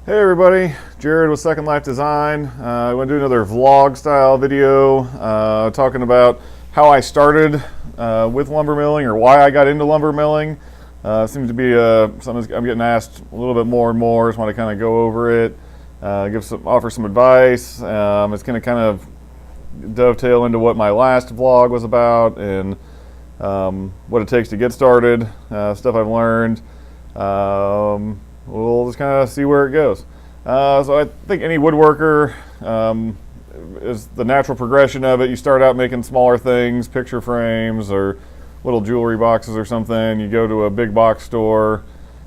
Hey everybody, Jared with Second Life Design. I want to do another vlog style video talking about how I started with lumber milling, or why I got into lumber milling. Seems to be something I'm getting asked a little bit more and more. Just want to kind of go over it, offer some advice. It's going to kind of dovetail into what my last vlog was about, and what it takes to get started, stuff I've learned. We'll just kind of see where it goes. So I think any woodworker is the natural progression of it. You start out making smaller things, picture frames or little jewelry boxes or something. You go to a big box store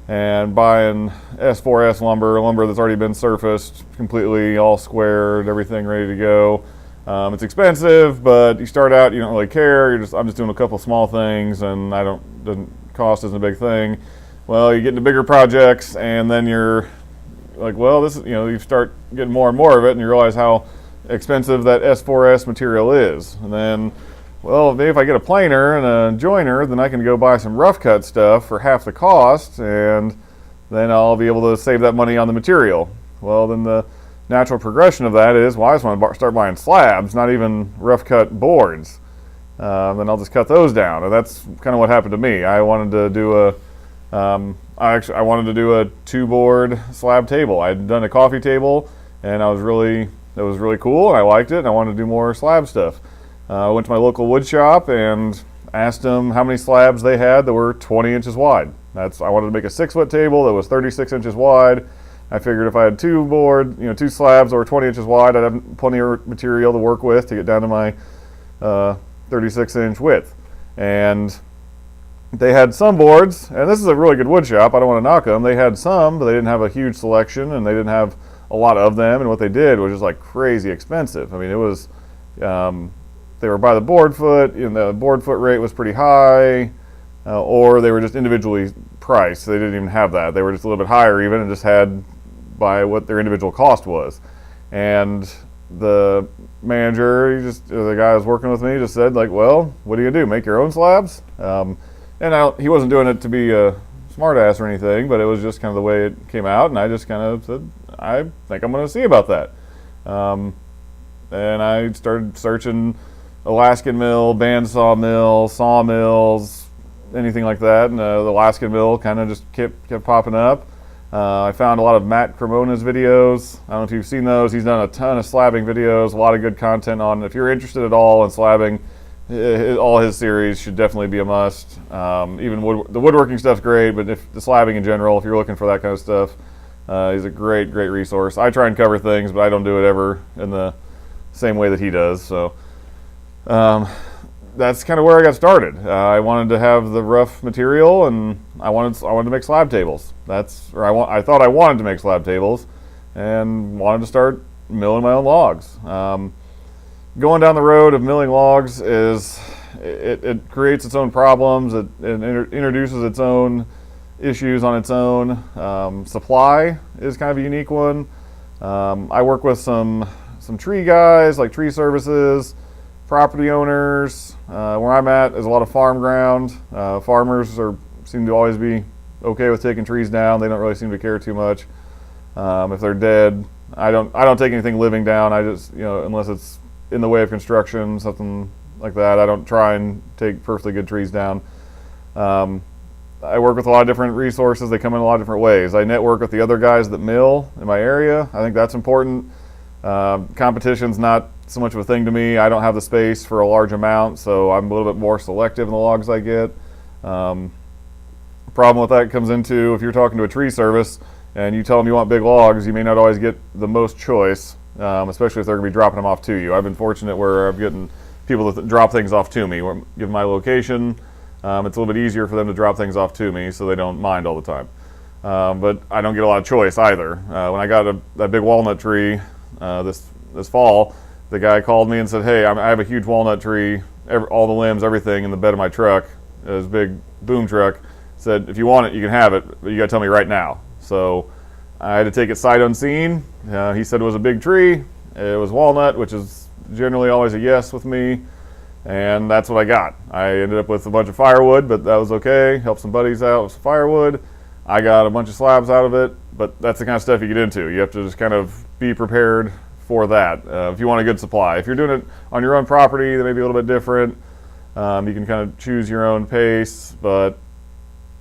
and buying S4S lumber that's already been surfaced, completely all squared, everything ready to go. It's expensive, but you start out, you don't really care. I'm just doing a couple small things, and doesn't cost isn't a big thing. Well, you get into bigger projects, and then you're like, well, this is, you start getting more and more of it, and you realize how expensive that S4S material is. And then, well, maybe if I get a planer and a joiner, then I can go buy some rough cut stuff for half the cost, and then I'll be able to save that money on the material. Well, then the natural progression of that is, well, I just want to start buying slabs, not even rough cut boards. Then I'll just cut those down, and that's kind of what happened to me. I wanted to do I wanted to do a 2-board slab table. I had done a coffee table, and it was really cool, and I liked it, and I wanted to do more slab stuff. I went to my local wood shop and asked them how many slabs they had that were 20 inches wide. I wanted to make a 6-foot table that was 36 inches wide. I figured if I had 2 slabs that were 20 inches wide, I'd have plenty of material to work with to get down to my 36-inch width. And they had some boards, and this is a really good wood shop, I don't want to knock them. They had some, but they didn't have a huge selection, and they didn't have a lot of them, and what they did was just like crazy expensive. I mean, it was, they were by the board foot, the board foot rate was pretty high, or they were just individually priced. They didn't even have that. They were just a little bit higher even, and just had by what their individual cost was. And the manager, the guy who was working with me, just said, like, well, what are you gonna do, make your own slabs? And he wasn't doing it to be a smartass or anything, but it was just kind of the way it came out, and I just kind of said, I think I'm going to see about that. And I started searching Alaskan mill, bandsaw mill, sawmills, anything like that, and the Alaskan mill kind of just kept popping up. I found a lot of Matt Cremona's videos. I don't know if you've seen those. He's done a ton of slabbing videos, a lot of good content on. If you're interested at all in slabbing, all his series should definitely be a must. Even the woodworking stuff's great, but if the slabbing in general, if you're looking for that kind of stuff, he's a great resource. I try and cover things, but I don't do it ever in the same way that he does. So that's kind of where I got started. I wanted to have the rough material, and I wanted to make slab tables. I thought I wanted to make slab tables, and wanted to start milling my own logs. Going down the road of milling logs it creates its own problems. It introduces its own issues on its own. Supply is kind of a unique one. I work with some tree guys, like tree services, property owners. Where I'm at is a lot of farm ground. Farmers seem to always be okay with taking trees down. They don't really seem to care too much. If they're dead, I don't take anything living down. I just, unless it's in the way of construction, something like that, I don't try and take perfectly good trees down. I work with a lot of different resources. They come in a lot of different ways. I network with the other guys that mill in my area. I think that's important. Competition's not so much of a thing to me. I don't have the space for a large amount, so I'm a little bit more selective in the logs I get. The problem with that comes into, if you're talking to a tree service and you tell them you want big logs, you may not always get the most choice. Especially if they're going to be dropping them off to you. I've been fortunate where I'm getting people that drop things off to me. Give my location. It's a little bit easier for them to drop things off to me, so they don't mind all the time. But I don't get a lot of choice either. When I got that big walnut tree this fall, the guy called me and said, hey, I have a huge walnut tree, all the limbs, everything in the bed of my truck, his big boom truck. Said, if you want it, you can have it, but you got to tell me right now. So I had to take it sight unseen. He said it was a big tree. It was walnut, which is generally always a yes with me. And that's what I got. I ended up with a bunch of firewood, but that was okay. Helped some buddies out with some firewood. I got a bunch of slabs out of it, but that's the kind of stuff you get into. You have to just kind of be prepared for that if you want a good supply. If you're doing it on your own property, that may be a little bit different. You can kind of choose your own pace, but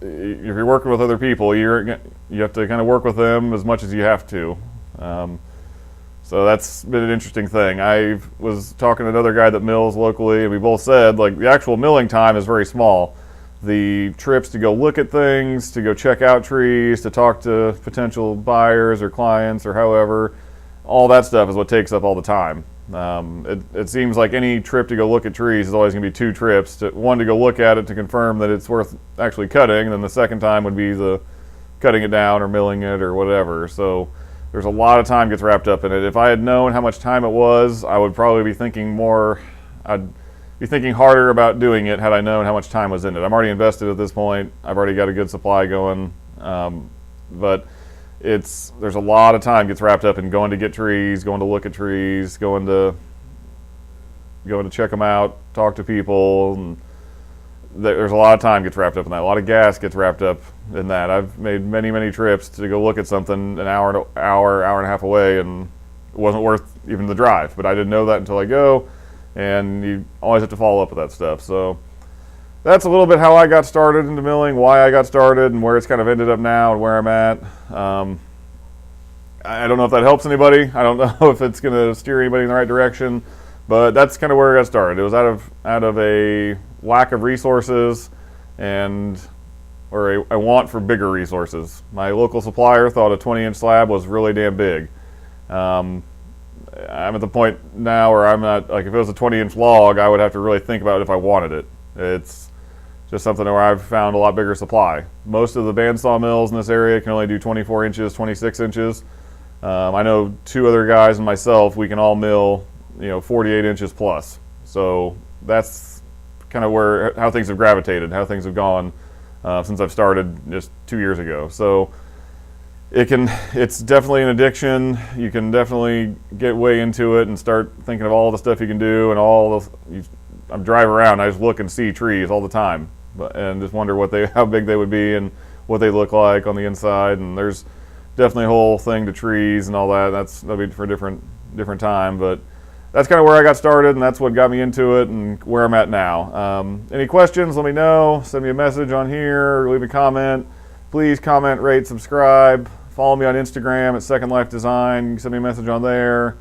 if you're working with other people, you have to kind of work with them as much as you have to. So that's been an interesting thing. I was talking to another guy that mills locally, and we both said like the actual milling time is very small. The trips to go look at things, to go check out trees, to talk to potential buyers or clients or however, all that stuff is what takes up all the time. It seems like any trip to go look at trees is always going to be two trips. One to go look at it to confirm that it's worth actually cutting, and then the second time would be the cutting it down or milling it or whatever. So there's a lot of time gets wrapped up in it. If I had known how much time it was, I would probably be thinking more. I'd be thinking harder about doing it had I known how much time was in it. I'm already invested at this point. I've already got a good supply going, but there's a lot of time gets wrapped up in going to get trees, going to look at trees, going to check them out, talk to people. And there's a lot of time gets wrapped up in that. A lot of gas gets wrapped up in that. I've made many trips to go look at something an hour and a half away, and it wasn't worth even the drive. But I didn't know that until I go, and you always have to follow up with that stuff. So that's a little bit how I got started into milling, why I got started, and where it's kind of ended up now and where I'm at. I don't know if that helps anybody. I don't know if it's going to steer anybody in the right direction, but that's kind of where I got started. It was out of a lack of resources or a want for bigger resources. My local supplier thought a 20-inch slab was really damn big. I'm at the point now where I'm not, like, if it was a 20-inch log, I would have to really think about it if I wanted it. It's just something where I've found a lot bigger supply. Most of the bandsaw mills in this area can only do 24 inches, 26 inches. I know two other guys and myself, we can all mill 48 inches plus. So that's kind of how things have gravitated, how things have gone since I've started just 2 years ago. So it's definitely an addiction. You can definitely get way into it and start thinking of all the stuff you can do, and I'm driving around, I just look and see trees all the time, and just wonder how big they would be and what they look like on the inside. And there's definitely a whole thing to trees and all that. That'll be for a different time, but that's kind of where I got started, and that's what got me into it and where I'm at now. Any questions, let me know. Send me a message on here, or leave a comment. Please comment, rate, subscribe. Follow me on Instagram at Second Life Design. You can send me a message on there.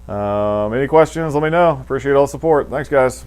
Any questions, let me know. Appreciate all the support. Thanks, guys.